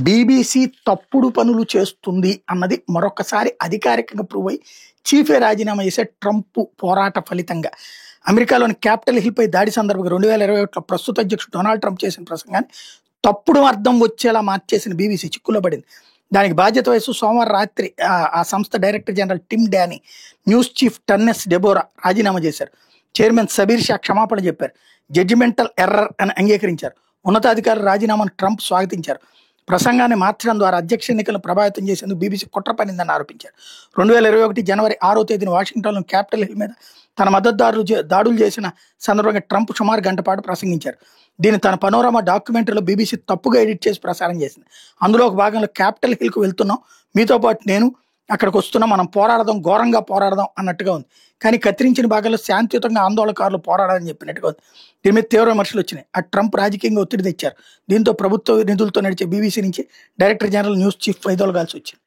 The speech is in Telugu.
బీబీసీ తప్పుడు పనులు చేస్తుంది అన్నది మరొకసారి అధికారికంగా ప్రూవ్ అయి చీఫే రాజీనామా చేసే ట్రంప్ పోరాట ఫలితంగా అమెరికాలోని క్యాపిటల్ హిల్ పై దాడి సందర్భంగా 2021లో ప్రస్తుత అధ్యక్షుడు డొనాల్డ్ ట్రంప్ చేసిన ప్రసంగాన్ని తప్పుడు అర్థం వచ్చేలా మార్చేసిన బీబీసీ చిక్కులో పడింది. దానికి బాధ్యత వహిస్తూ సోమవారం రాత్రి ఆ సంస్థ director general Tim Davie, news chief Turness Deborah రాజీనామా చేశారు. చైర్మన్ సబీర్ షా క్షమాపణ చెప్పారు. జడ్జిమెంటల్ ఎర్రర్ అని అంగీకరించారు. ఉన్నతాధికారుల రాజీనామాను ట్రంప్ స్వాగతించారు. ప్రసంగాన్ని మార్చడం ద్వారా అధ్యక్ష ఎన్నికలను ప్రభావితం చేసేందుకు బీబీసీ కుట్ర పన్నిందని ఆరోపించారు. 2021 జనవరి 6వ తేదీన వాషింగ్టన్లోని క్యాపిటల్ హిల్ మీద తన మద్దతుదారులు దాడులు చేసిన సందర్భంగా ట్రంప్ సుమారు గంట పాటు ప్రసంగించారు. దీన్ని తన పనోరమా డాక్యుమెంటరీలో బీబీసీ తప్పుగా ఎడిట్ చేసి ప్రసారం చేసింది. అందులో ఒక భాగంలో క్యాపిటల్ హిల్కు వెళ్తున్నాం, మీతో పాటు నేను అక్కడికి వస్తున్నాం, మనం పోరాడదాం, ఘోరంగా పోరాడదాం అన్నట్టుగా ఉంది. కానీ కత్తిరించిన భాగంలో శాంతియుతంగా ఆందోళనకారులు పోరాడాలని చెప్పినట్టుగా ఉంది. దీని మీద తీవ్ర విమర్శలు వచ్చినాయి. ఆ ట్రంప్ రాజకీయంగా ఒత్తిడి తెచ్చారు. దీంతో ప్రభుత్వ నిధులతో నడిచే బీబీసీ నుంచి డైరెక్టర్ జనరల్, న్యూస్ చీఫ్ వైదొలగాల్సి వచ్చింది.